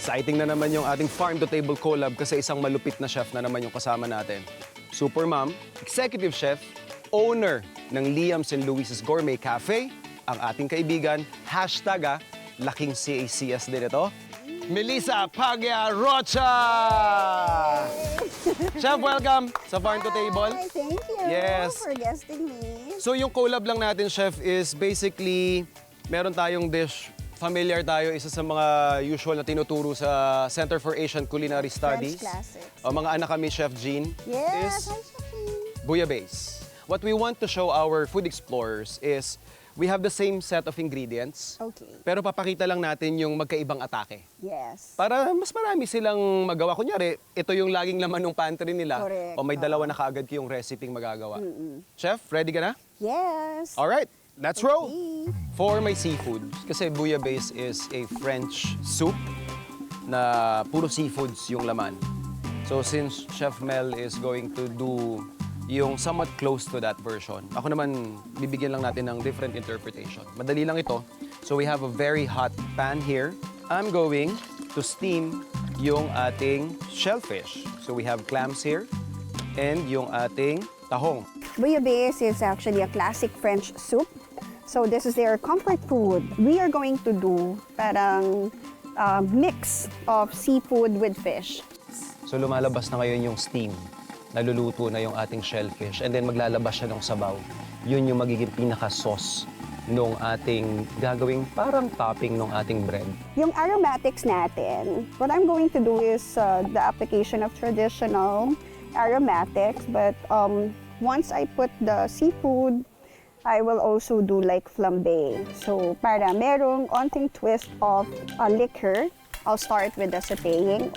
Exciting na naman yung ating farm-to-table collab kasi isang malupit na chef na naman yung kasama natin. Super mom, executive chef, owner ng Liam's and Louise's Gourmet Cafe, ang ating kaibigan, hashtag laking CACS din ito, Melissa Paguia-Rocha! Chef, welcome sa Farm to Table. Hi, thank you for guesting me. So yung collab lang natin, Chef, is basically meron tayong dish. Familiar tayo, isa sa mga usual na tinuturo sa Center for Asian Culinary Studies. French classics. O mga anak kami, Chef Jean, Yes, is hi, Chefie. Bouillabaisse. What we want to show our food explorers is we have the same set of ingredients, Okay. pero papakita lang natin yung magkaibang atake. Yes. Para mas marami silang magawa. Kunyari, ito yung laging laman ng pantry nila. Correct. O may dalawa na kaagad yung recipe magagawa. Chef, ready ka na? Yes. Alright, let's roll! Okay. For my seafood, kasi bouillabaisse is a French soup na puro seafoods yung laman. So since Chef Mel is going to do yung somewhat close to that version, ako naman bibigyan lang natin ng different interpretation. Madali lang ito. So we have a very hot pan here. I'm going to steam yung ating shellfish. So we have clams here and yung ating tahong. Bouillabaisse is actually a classic French soup. So this is their comfort food. We are going to do parang mix of seafood with fish. So lumalabas na ngayon yung steam. Naluluto na yung ating shellfish and then maglalabas siya ng sabaw. Yun yung magiging pinaka-sauce nung ating gagawing parang topping ng ating bread. Yung aromatics natin, what I'm going to do is the application of traditional aromatics, but once I put the seafood, I will also do like flambéing. So para merong onting twist of liquor, I'll start with the sautéing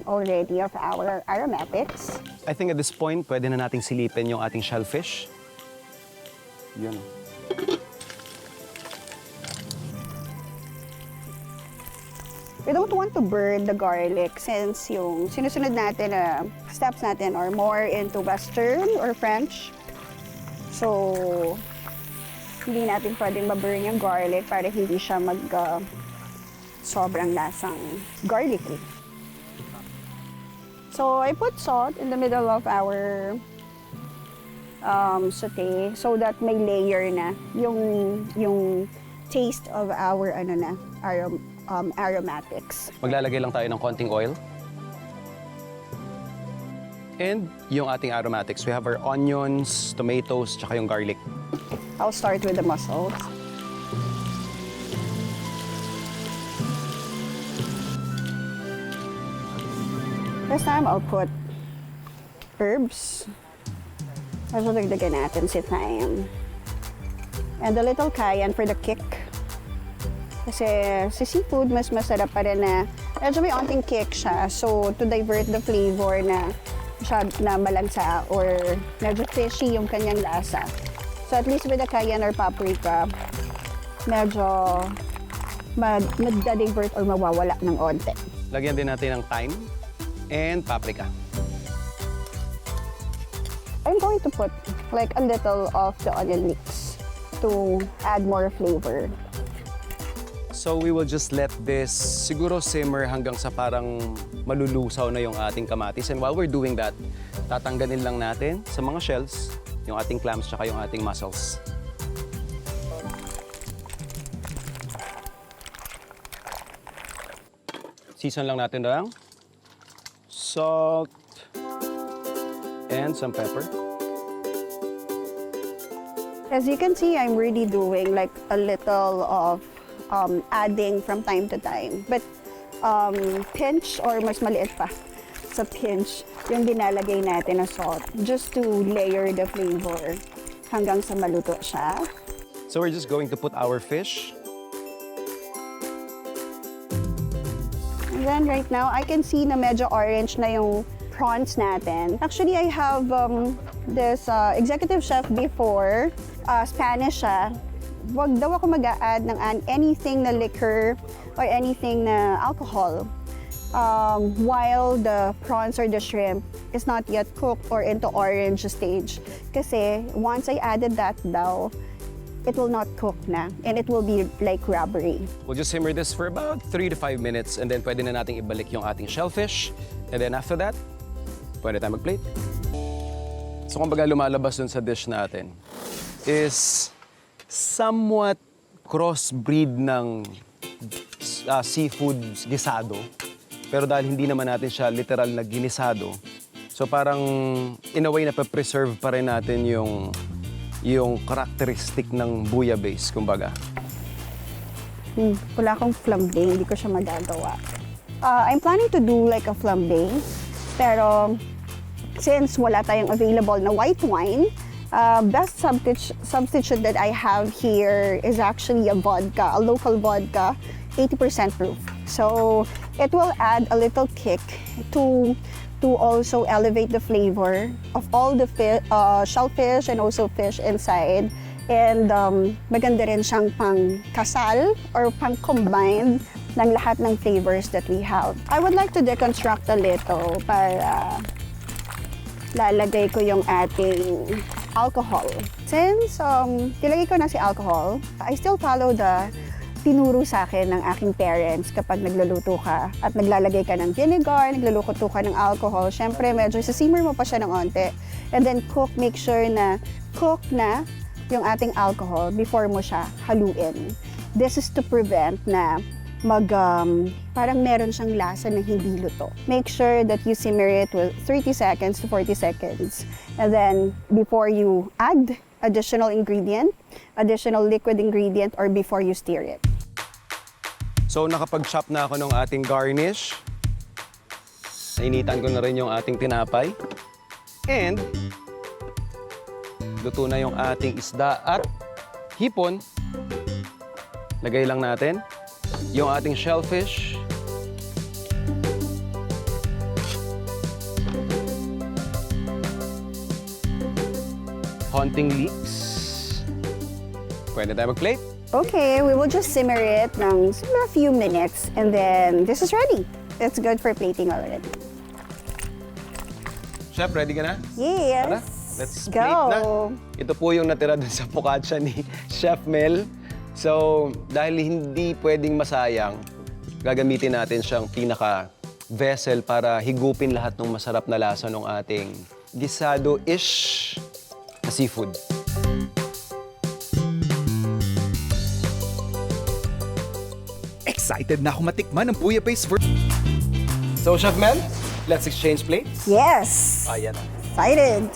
already of our aromatics. I think at this point, pwede na nating silipin yung ating shellfish. Yun. We don't want to burn the garlic since yung sinusunod natin na steps natin are more into Western or French. So, hindi natin pwedeng maburn yung garlic para hindi siya sobrang lasang garlicky. So I put salt in the middle of our sauté so that may layer na yung taste of our aromatics. Maglalagay lang tayo ng konting oil. And yung ating aromatics, we have our onions, tomatoes, tsaka yung garlic. I'll start with the mussels. This time, I'll put herbs. Also, dagdagan natin si thyme. And a little cayenne for the kick. Kasi si seafood, mas masarap pa rin na medyo may onting kick siya. So, to divert the flavor na malansa or medyo fishy yung kanyang lasa. So, at least with the cayenne or paprika, medyo mag-divert or mawawala ng onte. Lagyan din natin ng thyme and paprika. I'm going to put like a little of the onion leeks to add more flavor. So we will just let this siguro simmer hanggang sa parang malulusaw na yung ating kamatis. And while we're doing that, tatanggalin lang natin sa mga shells yung ating clams tsaka yung ating mussels. Season lang natin lang salt and some pepper. As you can see, I'm really doing like a little of adding from time to time. But pinch or mas maliit pa sa pinch yung dinalagay natin na salt just to layer the flavor hanggang sa maluto siya. So we're just going to put our fish. And then right now, I can see na medyo orange na yung prawns natin. Actually, I have this executive chef before, Spanish siya. Wag daw ako mag-a-add ng anything na liquor or anything na alcohol while the prawns or the shrimp is not yet cooked or into orange stage. Kasi once I added that daw, it will not cook na and it will be like rubbery. We'll just simmer this for about 3 to 5 minutes and then pwede na nating ibalik yung ating shellfish. And then after that, pwede tayo mag-plate. So kumbaga lumalabas dun sa dish natin is somewhat crossbreed ng seafood gisado. Pero dahil hindi naman natin siya literal na ginisado, so parang in a way na preserve pa rin natin yung characteristic ng bouillabaisse, kumbaga. Wala akong flambéing, hindi ko siya magagawa. I'm planning to do like a flambéing, pero since wala tayong available na white wine, best substitute that I have here is actually a vodka, a local vodka, 80% proof. So it will add a little kick to also elevate the flavor of all the shellfish and also fish inside. And maganda rin siyang pang kasal or pang combine ng lahat ng flavors that we have. I would like to deconstruct a little para lalagay ko yung ating alcohol. Since nilagay ko na si alcohol, I still follow the tinuro sa akin ng aking parents kapag nagluluto ka at naglalagay ka ng vinegar, nagluluto ka ng alcohol. Siyempre, medyo simmer mo pa siya ng onte. And then make sure na cook na yung ating alcohol before mo siya haluin. This is to prevent na parang meron siyang lasa na hindi luto. Make sure that you simmer it with 30 seconds to 40 seconds. And then, before you add additional ingredient, additional liquid ingredient, or before you stir it. So nakapag-chop na ako ng ating garnish. Nainitan ko na rin yung ating tinapay. And luto na yung ating isda at hipon. Lagay lang natin yung ating shellfish. Hunting leeks. Pwede tayo mag-plate. Okay, we will just simmer it ng a few minutes and then this is ready. It's good for plating already. Chef, ready ka na? Yes. Tara, let's go. plate na. Ito po yung natira dun sa focaccia ni Chef Mel. So, dahil hindi pwedeng masayang, gagamitin natin siyang pinaka-vessel para higupin lahat ng masarap na lasa ng ating gisado-ish na seafood. Excited na ako matikman ng bouillabaisse. So, Chef Mel, let's exchange plates. Yes. Ayan. Excited.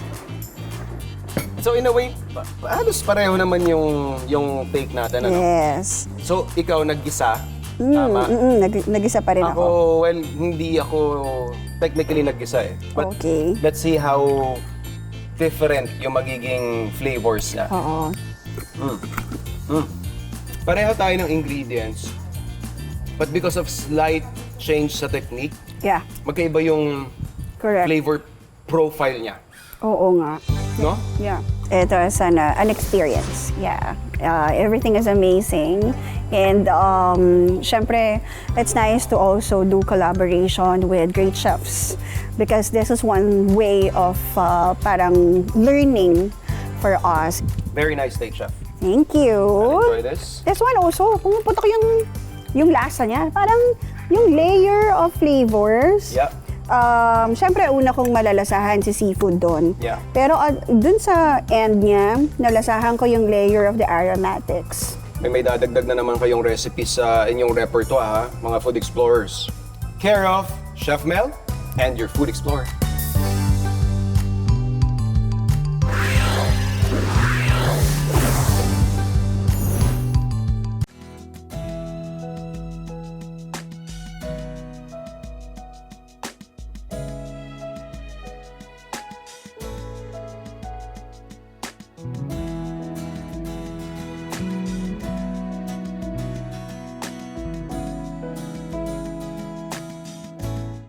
So, in a way, halos pareho naman yung take natin, ano? Yes. So, ikaw naggisa, tama? Nag-isa pa rin Ako, ako. well, hindi ako technically naggisa eh. But Okay. let's see how different yung magiging flavors niya. Oo. Pareho tayo ng ingredients, but because of slight change sa technique, Yeah. magkaiba yung Correct. flavor profile niya. Oo nga. No? Yeah. Ito is an experience. Yeah. Everything is amazing. And syempre, it's nice to also do collaboration with great chefs because this is one way of parang learning for us. Very nice take, Chef. Thank you. Enjoy this. This one also, pumuputok yung lasa niya. Parang yung layer of flavors. Yeah. Siyempre, una kong malalasahan si seafood doon. Yeah. Pero dun sa end niya, nalasahan ko yung layer of the aromatics. May dadagdag na naman kayong recipe sa inyong repertoire, ha, mga food explorers. Care of Chef Mel and your food explorer.